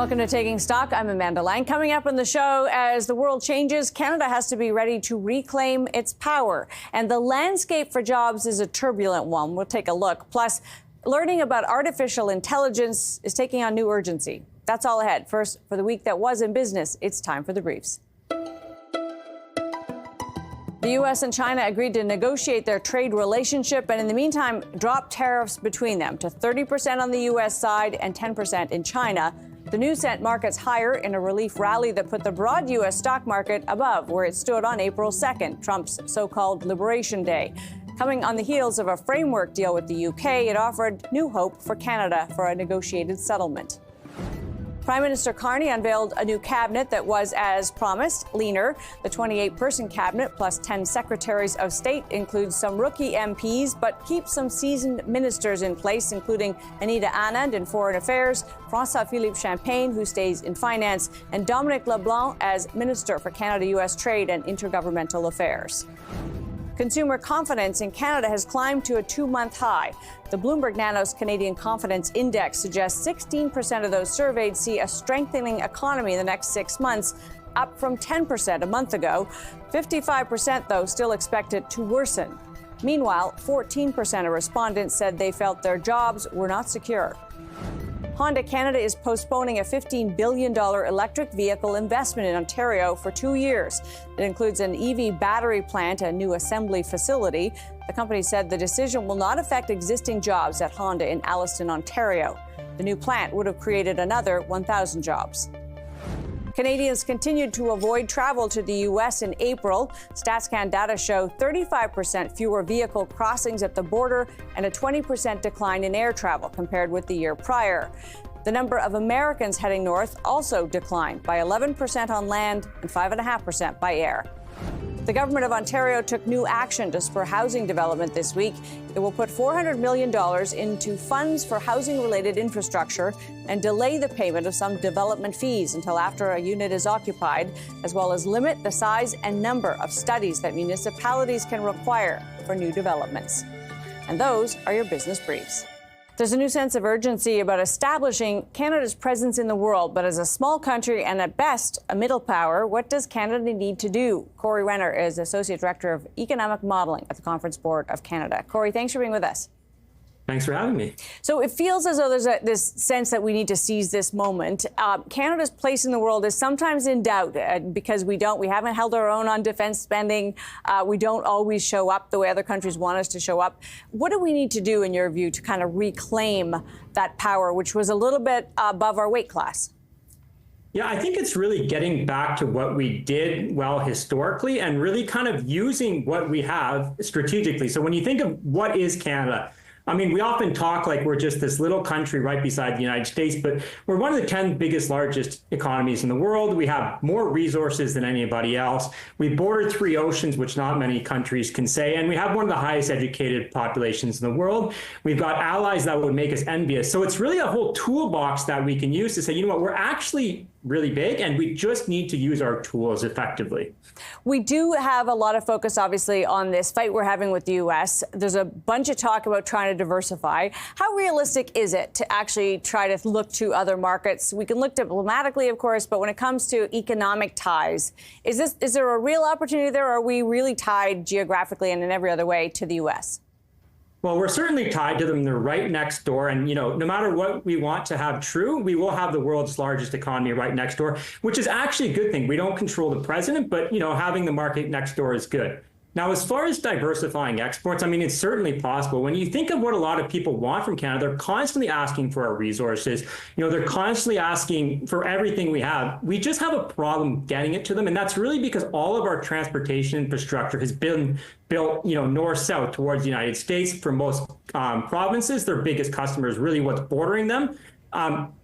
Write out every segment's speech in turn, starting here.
Welcome to Taking Stock. I'm Amanda Lang. Coming up on the show, as the world changes, Canada has to be ready to reclaim its power. And the landscape for jobs is a turbulent one. We'll take a look. Plus, learning about artificial intelligence is taking on new urgency. That's all ahead. First, for the week that was in business, it's time for the briefs. The U.S. and China agreed to negotiate their trade relationship and in the meantime drop tariffs between them to 30% on the U.S. side and 10% in China. The news sent markets higher in a relief rally that put the broad U.S. stock market above where it stood on April 2nd, Trump's so-called Liberation Day. Coming on the heels of a framework deal with the U.K., it offered new hope for Canada for a negotiated settlement. Prime Minister Carney unveiled a new cabinet that was, as promised, leaner. The 28-person cabinet, plus 10 secretaries of state, includes some rookie MPs, but keeps some seasoned ministers in place, including Anita Anand in Foreign Affairs, François-Philippe Champagne, who stays in Finance, and Dominic LeBlanc as Minister for Canada-U.S. Trade and Intergovernmental Affairs. Consumer confidence in Canada has climbed to a two-month high. The Bloomberg Nanos Canadian Confidence Index suggests 16% of those surveyed see a strengthening economy in the next 6 months, up from 10% a month ago. 55%, though, still expect it to worsen. Meanwhile, 14% of respondents said they felt their jobs were not secure. Honda Canada is postponing a $15 billion electric vehicle investment in Ontario for 2 years. It includes an EV battery plant and new assembly facility. The company said the decision will not affect existing jobs at Honda in Alliston, Ontario. The new plant would have created another 1,000 jobs. Canadians continued to avoid travel to the U.S. in April. StatsCan data show 35% fewer vehicle crossings at the border and a 20% decline in air travel compared with the year prior. The number of Americans heading north also declined by 11% on land and 5.5% by air. The government of Ontario took new action to spur housing development this week. It will put $400 million into funds for housing-related infrastructure and delay the payment of some development fees until after a unit is occupied, as well as limit the size and number of studies that municipalities can require for new developments. And those are your business briefs. There's a new sense of urgency about establishing Canada's presence in the world. But as a small country and at best a middle power, what does Canada need to do? Corey Renner is Associate Director of Economic Modelling at the Conference Board of Canada. Corey, thanks for being with us. Thanks for having me. So it feels as though there's this sense that we need to seize this moment. Canada's place in the world is sometimes in doubt because we haven't held our own on defense spending. We don't always show up the way other countries want us to show up. What do we need to do, in your view, to kind of reclaim that power, which was a little bit above our weight class? Yeah, I think it's really getting back to what we did well historically and really kind of using what we have strategically. So when you think of what is Canada, I mean, we often talk like we're just this little country right beside the United States, but we're one of the 10 biggest, largest economies in the world. We have more resources than anybody else. We border 3 oceans, which not many countries can say, and we have one of the highest educated populations in the world. We've got allies that would make us envious. So it's really a whole toolbox that we can use to say, you know what, we're actually really big, and we just need to use our tools effectively. We do have a lot of focus, obviously, on this fight we're having with the U.S. There's a bunch of talk about trying to diversify. How realistic is it to actually try to look to other markets? We can look diplomatically, of course, but when it comes to economic ties, is there a real opportunity there, or are we really tied geographically and in every other way to the U.S.? Well, we're certainly tied to them. They're right next door. And, you know, no matter what we want to have true, we will have the world's largest economy right next door, which is actually a good thing. We don't control the president, but, you know, having the market next door is good. Now, as far as diversifying exports, I mean, it's certainly possible. When you think of what a lot of people want from Canada, they're constantly asking for our resources. You know, they're constantly asking for everything we have. We just have a problem getting it to them. And that's really because all of our transportation infrastructure has been built, you know, north-south towards the United States. For most provinces, their biggest customer is really what's bordering them.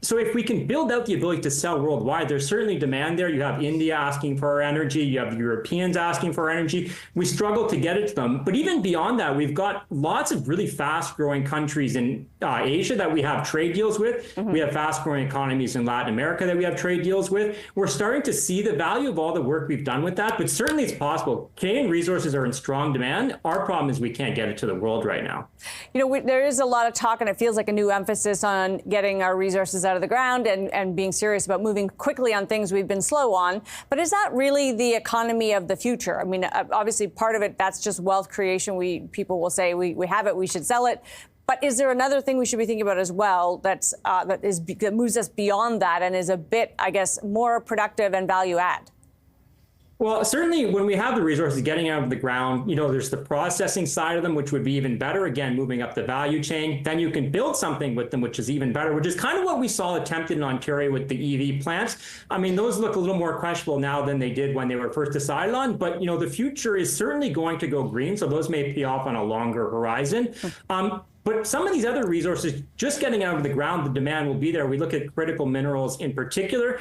So if we can build out the ability to sell worldwide, there's certainly demand there. You have India asking for our energy. You have Europeans asking for our energy. We struggle to get it to them. But even beyond that, we've got lots of really fast-growing countries in Asia that we have trade deals with. Mm-hmm. We have fast-growing economies in Latin America that we have trade deals with. We're starting to see the value of all the work we've done with that. But certainly it's possible. Canadian resources are in strong demand. Our problem is we can't get it to the world right now. You know, there is a lot of talk, and it feels like a new emphasis on getting our our resources out of the ground and being serious about moving quickly on things we've been slow on. But is that really the economy of the future? I mean, obviously, part of it, that's just wealth creation. People will say we have it, we should sell it. But is there another thing we should be thinking about as well that moves us beyond that and is a bit, I guess, more productive and value add? Well, certainly when we have the resources getting out of the ground, there's the processing side of them, which would be even better. Again, moving up the value chain. Then you can build something with them, which is even better, which is kind of what we saw attempted in Ontario with the EV plants. I mean, those look a little more questionable now than they did when they were first decided on. But, the future is certainly going to go green. So those may pay off on a longer horizon. But some of these other resources, just getting out of the ground, the demand will be there. We look at critical minerals in particular.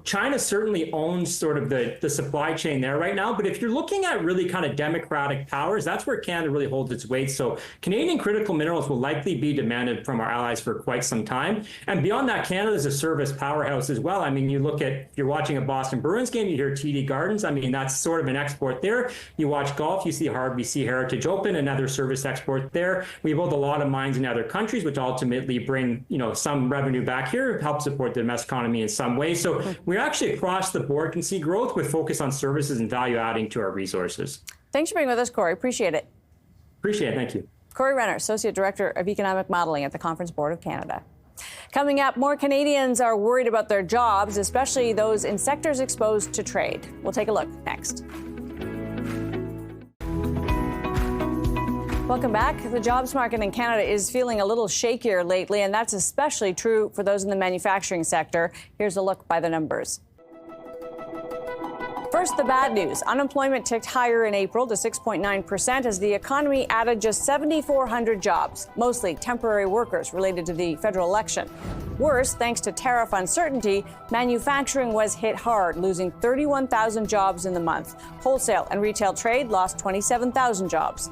China certainly owns sort of the supply chain there right now. But if you're looking at really kind of democratic powers, that's where Canada really holds its weight. So Canadian critical minerals will likely be demanded from our allies for quite some time. And beyond that, Canada is a service powerhouse as well. I mean, you look at, if you're watching a Boston Bruins game, you hear TD Gardens. I mean, that's sort of an export there. You watch golf, you see RBC Heritage Open, another service export there. We build a lot of mines in other countries, which ultimately bring, some revenue back here, help support the domestic economy in some way. So we're actually across the board can see growth with focus on services and value adding to our resources. Thanks for being with us, Corey. Appreciate it. Appreciate it. Thank you. Corey Renner, Associate Director of Economic Modeling at the Conference Board of Canada. Coming up, more Canadians are worried about their jobs, especially those in sectors exposed to trade. We'll take a look next. Welcome back. The jobs market in Canada is feeling a little shakier lately, and that's especially true for those in the manufacturing sector. Here's a look by the numbers. First, the bad news. Unemployment ticked higher in April to 6.9% as the economy added just 7,400 jobs, mostly temporary workers related to the federal election. Worse, thanks to tariff uncertainty, manufacturing was hit hard, losing 31,000 jobs in the month. Wholesale and retail trade lost 27,000 jobs.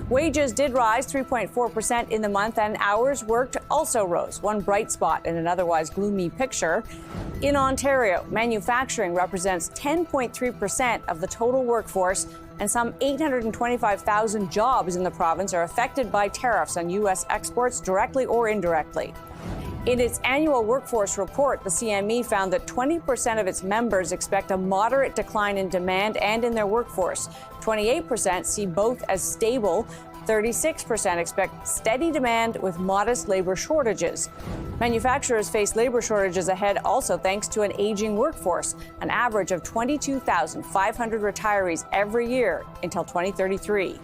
Wages did rise 3.4% in the month, and hours worked also rose, one bright spot in an otherwise gloomy picture. In Ontario, manufacturing represents 10.3% of the total workforce, and some 825,000 jobs in the province are affected by tariffs on U.S. exports directly or indirectly. In its annual workforce report, the CME found that 20% of its members expect a moderate decline in demand and in their workforce. 28% see both as stable. 36% expect steady demand with modest labor shortages. Manufacturers face labor shortages ahead also thanks to an aging workforce, an average of 22,500 retirees every year until 2033.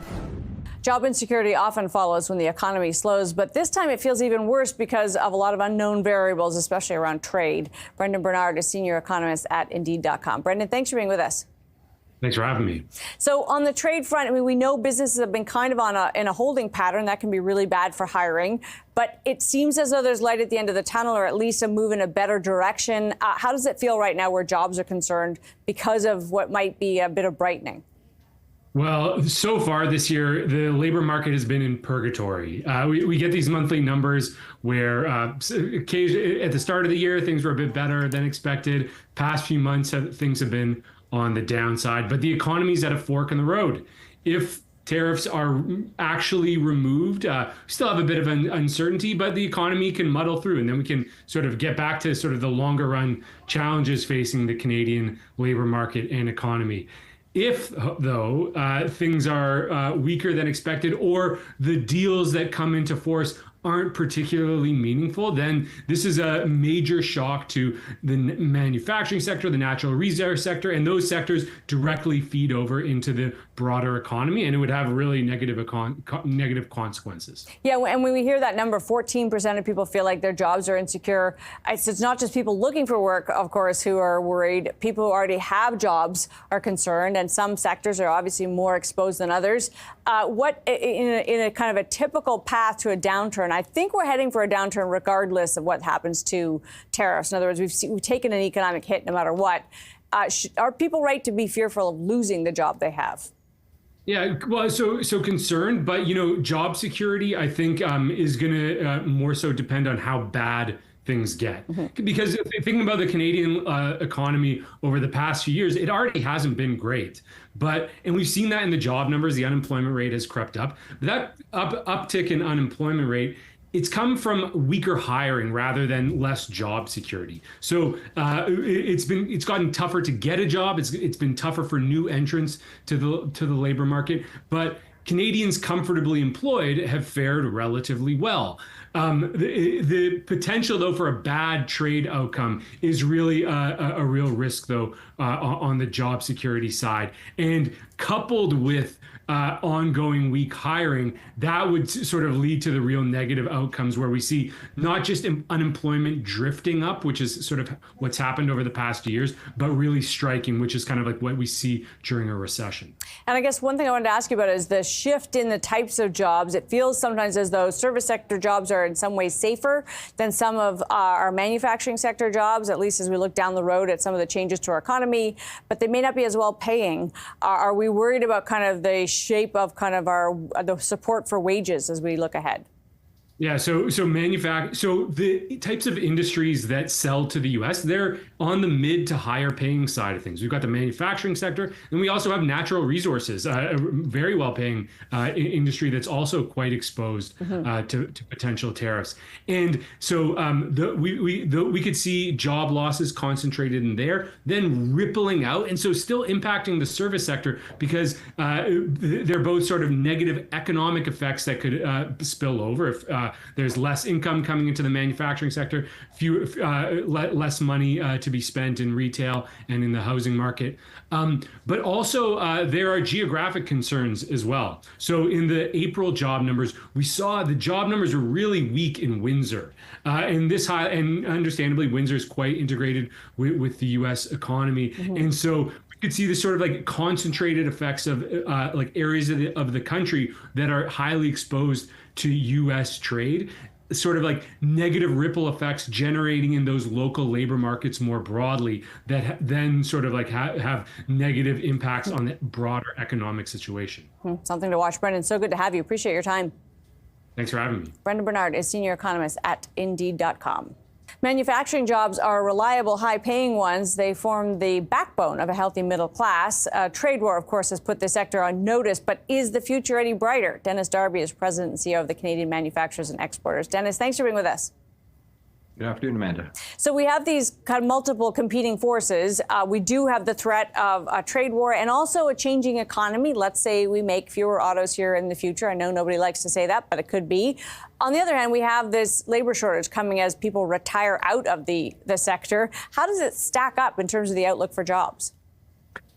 Job insecurity often follows when the economy slows, but this time it feels even worse because of a lot of unknown variables, especially around trade. Brendon Bernard is senior economist at Indeed.com. Brendon, thanks for being with us. Thanks for having me. So on the trade front, I mean, we know businesses have been kind of in a holding pattern. That can be really bad for hiring. But it seems as though there's light at the end of the tunnel, or at least a move in a better direction. How does it feel right now where jobs are concerned because of what might be a bit of brightening? Well, so far this year, the labor market has been in purgatory. We get these monthly numbers where occasionally at the start of the year, things were a bit better than expected. Past few months, things have been on the downside, but the economy's at a fork in the road. If tariffs are actually removed, we still have a bit of an uncertainty, but the economy can muddle through, and then we can sort of get back to sort of the longer run challenges facing the Canadian labor market and economy. If, though, things are weaker than expected, or the deals that come into force aren't particularly meaningful, then this is a major shock to the manufacturing sector, the natural resource sector, and those sectors directly feed over into the broader economy, and it would have really negative consequences. Yeah, and when we hear that number, 14% of people feel like their jobs are insecure. It's not just people looking for work, of course, who are worried. People who already have jobs are concerned, and some sectors are obviously more exposed than others. What in a kind of a typical path to a downturn? I think we're heading for a downturn regardless of what happens to tariffs. In other words, we've taken an economic hit no matter what. Are people right to be fearful of losing the job they have? Yeah, well, so concerned, but job security, I think, is going to more so depend on how bad things get. Mm-hmm. Because thinking about the Canadian economy over the past few years, it already hasn't been great. And we've seen that in the job numbers. The unemployment rate has crept up. That uptick in unemployment rate it's come from weaker hiring rather than less job security. So it's gotten tougher to get a job. It's been tougher for new entrants to the labor market, but Canadians comfortably employed have fared relatively well. The potential, though, for a bad trade outcome is really a real risk, though, on the job security side. And coupled with ongoing weak hiring, that would sort of lead to the real negative outcomes where we see not just unemployment drifting up, which is sort of what's happened over the past years, but really striking, which is kind of like what we see during a recession. And I guess one thing I wanted to ask you about is the shift in the types of jobs. It feels sometimes as though service sector jobs are in some ways safer than some of our manufacturing sector jobs, at least as we look down the road at some of the changes to our economy, but they may not be as well paying. Are we worried about kind of the shape of kind of the support for wages as we look ahead? Yeah, so the types of industries that sell to the U.S., they're on the mid to higher paying side of things. We've got the manufacturing sector, and we also have natural resources, a very well paying industry that's also quite exposed to potential tariffs. And so we could see job losses concentrated in there, then rippling out, and so still impacting the service sector because they're both sort of negative economic effects that could spill over if there's less income coming into the manufacturing sector, less money to be spent in retail and in the housing market. But also there are geographic concerns as well. So in the April job numbers, we saw the job numbers were really weak in Windsor. And understandably, Windsor is quite integrated with the U.S. economy. And so could see this sort of like concentrated effects of like areas of the country that are highly exposed to U.S. trade, sort of like negative ripple effects generating in those local labor markets more broadly that then sort of like have negative impacts on the broader economic situation. Something to watch, Brendon. So good to have you. Appreciate your time. Thanks for having me. Brendon Bernard is senior economist at Indeed.com. Manufacturing jobs are reliable, high-paying ones. They form the backbone of a healthy middle class. Trade war, of course, has put the sector on notice. But is the future any brighter? Dennis Darby is president and CEO of the Canadian Manufacturers and Exporters. Dennis, thanks for being with us. Good afternoon, Amanda. So we have these kind of multiple competing forces. We do have the threat of a trade war and also a changing economy. Let's say we make fewer autos here in the future. I know nobody likes to say that, but it could be. On the other hand, we have this labor shortage coming as people retire out of the sector. How does it stack up in terms of the outlook for jobs?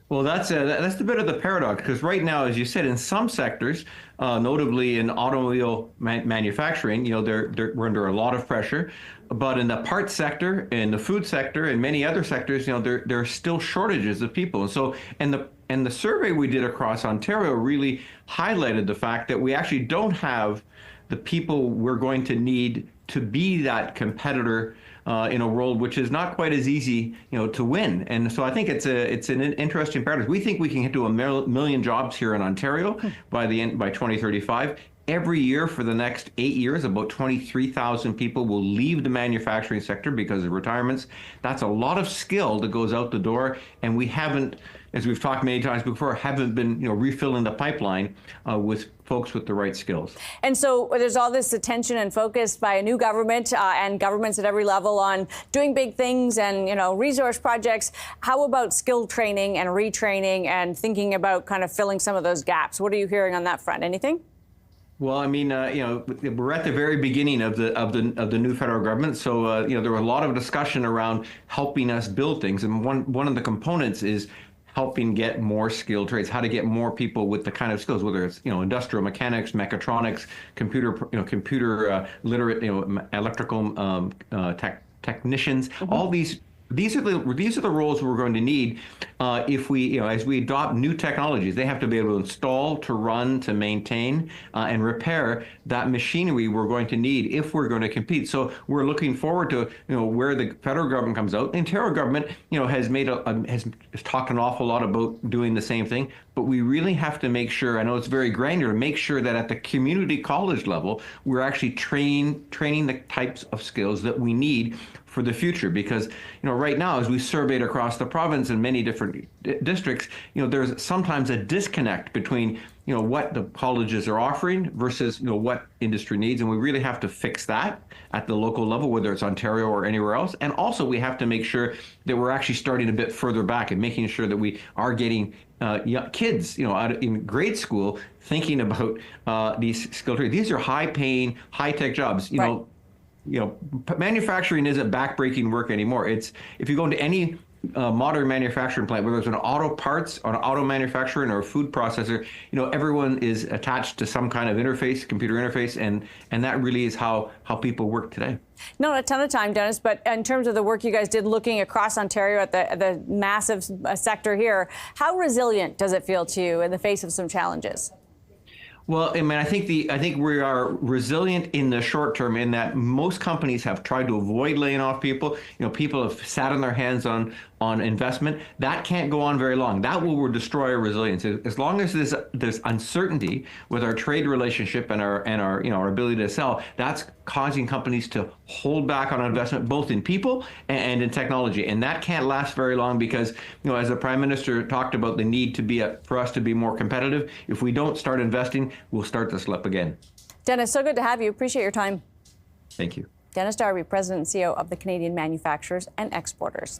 Well, that's the bit of the paradox, because right now, as you said, in some sectors, notably in automobile manufacturing, we're under a lot of pressure. But in the parts sector, in the food sector, and many other sectors, there are still shortages of people. And so, and the survey we did across Ontario really highlighted the fact that we actually don't have the people we're going to need to be that competitor in a world which is not quite as easy, to win. And so I think it's an interesting paradox. We think we can get to 1 million jobs here in Ontario by 2035. Every year for the next 8 years, about 23,000 people will leave the manufacturing sector because of retirements. That's a lot of skill that goes out the door, and we haven't, as we've talked many times before, haven't been refilling the pipeline with folks with the right skills. And so there's all this attention and focus by a new government and governments at every level on doing big things and, resource projects. How about skill training and retraining and thinking about kind of filling some of those gaps? What are you hearing on that front? Anything? Well, I mean, we're at the very beginning of the new federal government, so there were a lot of discussion around helping us build things, and one of the components is helping get more skilled trades, how to get more people with the kind of skills, whether it's industrial mechanics, mechatronics, computer literate, electrical technicians, all these. These are the roles we're going to need if we, as we adopt new technologies. They have to be able to install, to run, to maintain, and repair that machinery we're going to need if we're going to compete. So we're looking forward to where the federal government comes out. The Ontario government has talked an awful lot about doing the same thing, but we really have to make sure. I know it's very granular. Make sure that at the community college level, we're actually training the types of skills that we need for the future, because right now, as we surveyed across the province in many different districts, there's sometimes a disconnect between what the colleges are offering versus what industry needs, and we really have to fix that at the local level, whether it's Ontario or anywhere else. And also we have to make sure that we're actually starting a bit further back and making sure that we are getting young kids in grade school thinking about these skilled trades. These are high-paying, high-tech jobs. Manufacturing isn't back-breaking work anymore. It's, if you go into any modern manufacturing plant, whether it's an auto parts or an auto manufacturer or a food processor, everyone is attached to some kind of interface, computer interface, and that really is how people work today. Not a ton of time, Dennis, but in terms of the work you guys did looking across Ontario at the massive sector here, how resilient does it feel to you in the face of some challenges? Well, I mean, I think we are resilient in the short term in that most companies have tried to avoid laying off people. People have sat on their hands on investment. That can't go on very long. That will destroy our resilience. As long as there's uncertainty with our trade relationship and our ability to sell, that's causing companies to hold back on investment, both in people and in technology. And that can't last very long because, as the Prime Minister talked about the need for us to be more competitive, if we don't start investing, we'll start to slip again. Dennis, so good to have you. Appreciate your time. Thank you. Dennis Darby, President and CEO of the Canadian Manufacturers and Exporters.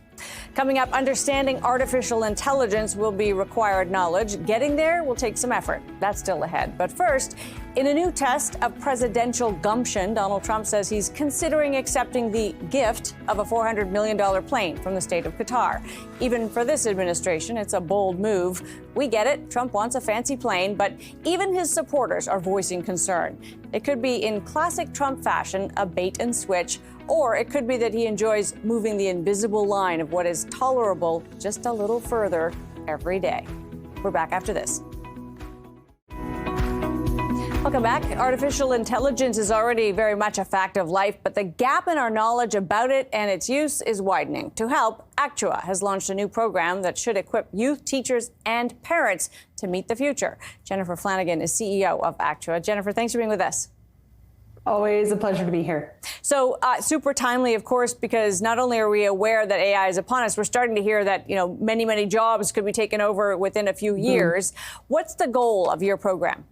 Coming up, understanding artificial intelligence will be required knowledge. Getting there will take some effort. That's still ahead. But first, in a new test of presidential gumption, Donald Trump says he's considering accepting the gift of a $400 million plane from the state of Qatar. Even for this administration, it's a bold move. We get it. Trump wants a fancy plane, but even his supporters are voicing concern. It could be, in classic Trump fashion, a bait and switch, or it could be that he enjoys moving the invisible line of what is tolerable just a little further every day. We're back after this. Welcome back. Artificial intelligence is already very much a fact of life, but the gap in our knowledge about it and its use is widening. To help, Actua has launched a new program that should equip youth, teachers, and parents to meet the future. Jennifer Flanagan is CEO of Actua. Jennifer, thanks for being with us. Always a pleasure to be here. So super timely, of course, because not only are we aware that AI is upon us, we're starting to hear that, many jobs could be taken over within a few years. What's the goal of your program?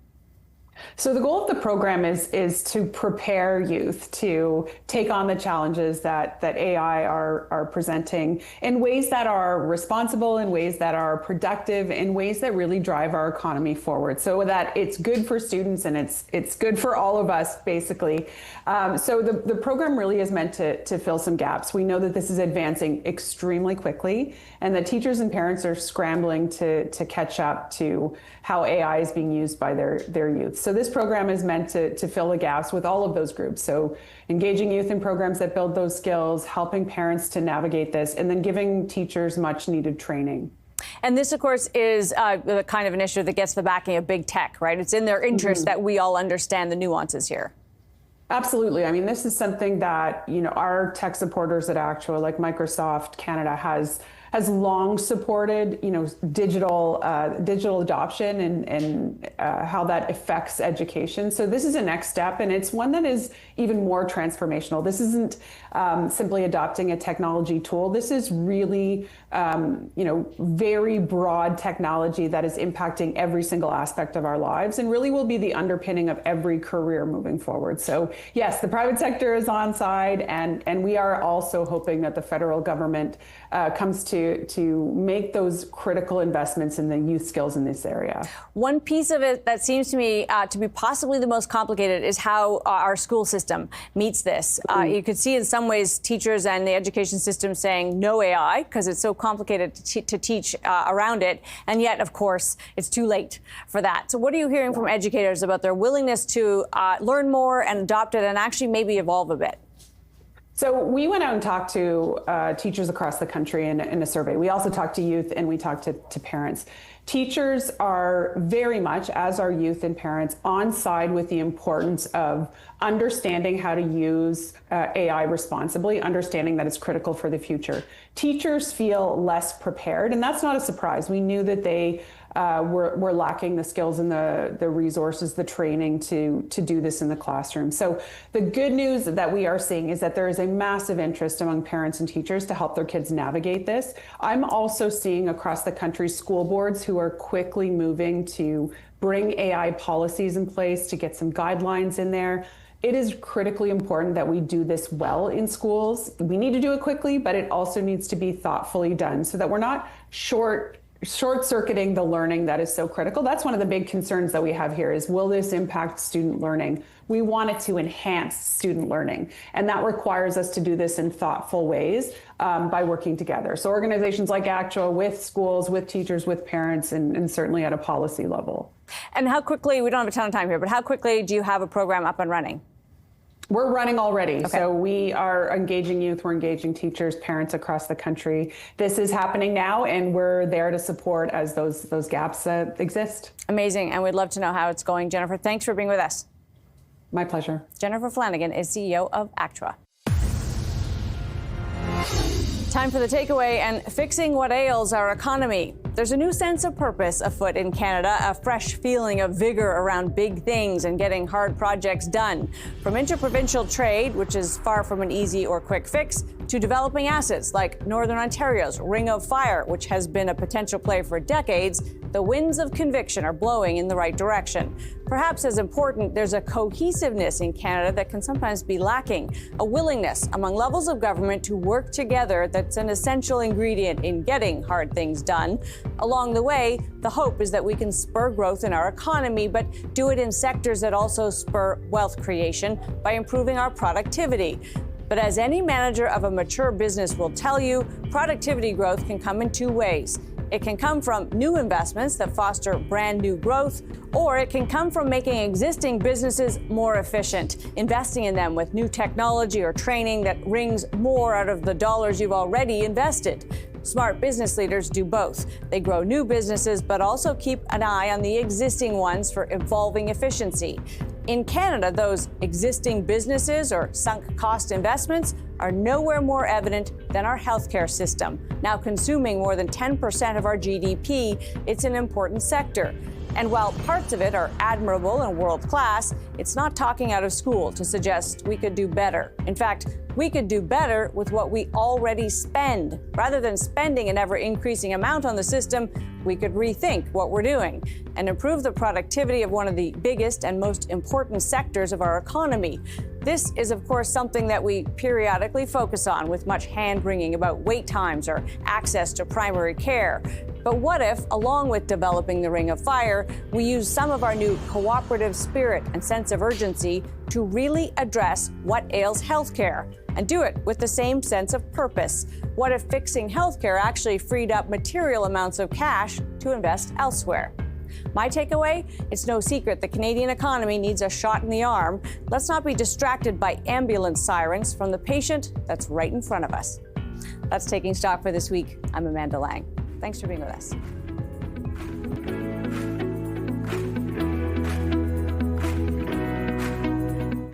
So the goal of the program is to prepare youth to take on the challenges that AI are presenting in ways that are responsible, in ways that are productive, in ways that really drive our economy forward, so that it's good for students and it's good for all of us, basically. So the program really is meant to fill some gaps. We know that this is advancing extremely quickly, and that teachers and parents are scrambling to catch up to how AI is being used by their youth. So this program is meant to fill the gaps with all of those groups. So engaging youth in programs that build those skills, helping parents to navigate this, and then giving teachers much needed training. And this, of course, is the kind of initiative that gets the backing of big tech, right? It's in their interest that we all understand the nuances here. Absolutely. I mean, this is something that, our tech supporters at Actua, like Microsoft Canada, has long supported, digital adoption and how that affects education. So this is a next step, and it's one that is even more transformational. This isn't simply adopting a technology tool. This is really, very broad technology that is impacting every single aspect of our lives and really will be the underpinning of every career moving forward. So yes, the private sector is on side, and we are also hoping that the federal government comes to make those critical investments in the youth skills in this area. One piece of it that seems to me to be possibly the most complicated is how our school system meets this. You could see in some ways teachers and the education system saying no AI because it's so complicated to teach around it. And yet, of course, it's too late for that. So what are you hearing from educators about their willingness to learn more and adopt it and actually maybe evolve a bit? So we went out and talked to teachers across the country in a survey. We also talked to youth and we talked to parents. Teachers are very much, as are youth and parents, on side with the importance of understanding how to use AI responsibly, understanding that it's critical for the future. Teachers feel less prepared, and that's not a surprise. We knew that they we're lacking the skills and the resources, the training to do this in the classroom. So the good news that we are seeing is that there is a massive interest among parents and teachers to help their kids navigate this. I'm also seeing across the country school boards who are quickly moving to bring AI policies in place, to get some guidelines in there. It is critically important that we do this well in schools. We need to do it quickly, but it also needs to be thoughtfully done so that we're not short-circuiting the learning that is so critical. That's one of the big concerns that we have here is, will this impact student learning? We want it to enhance student learning, and that requires us to do this in thoughtful ways by working together. So organizations like ACTRA with schools, with teachers, with parents, and certainly at a policy level. And how quickly, we don't have a ton of time here, but how quickly do you have a program up and running? We're running already. Okay. So we are engaging youth, we're engaging teachers, parents across the country. This is happening now, and we're there to support as those gaps exist. Amazing. And we'd love to know how it's going. Jennifer, thanks for being with us. My pleasure. Jennifer Flanagan is CEO of ACTRA. Time for the takeaway and fixing what ails our economy. There's a new sense of purpose afoot in Canada, a fresh feeling of vigor around big things and getting hard projects done. From interprovincial trade, which is far from an easy or quick fix, to developing assets like Northern Ontario's Ring of Fire, which has been a potential play for decades, the winds of conviction are blowing in the right direction. Perhaps as important, there's a cohesiveness in Canada that can sometimes be lacking, a willingness among levels of government to work together that's an essential ingredient in getting hard things done. Along the way, the hope is that we can spur growth in our economy, but do it in sectors that also spur wealth creation by improving our productivity. But as any manager of a mature business will tell you, productivity growth can come in two ways. It can come from new investments that foster brand new growth, or it can come from making existing businesses more efficient, investing in them with new technology or training that wrings more out of the dollars you've already invested. Smart business leaders do both. They grow new businesses, but also keep an eye on the existing ones for evolving efficiency. In Canada, those existing businesses or sunk cost investments are nowhere more evident than our healthcare system. Now consuming more than 10% of our GDP, it's an important sector. And while parts of it are admirable and world-class, it's not talking out of school to suggest we could do better. In fact, we could do better with what we already spend. Rather than spending an ever-increasing amount on the system, we could rethink what we're doing and improve the productivity of one of the biggest and most important sectors of our economy. This is, of course, something that we periodically focus on with much hand-wringing about wait times or access to primary care. But what if, along with developing the Ring of Fire, we use some of our new cooperative spirit and sense of urgency to really address what ails healthcare and do it with the same sense of purpose? What if fixing healthcare actually freed up material amounts of cash to invest elsewhere? My takeaway? It's no secret the Canadian economy needs a shot in the arm. Let's not be distracted by ambulance sirens from the patient that's right in front of us. That's Taking Stock for this week. I'm Amanda Lang. Thanks for being with us.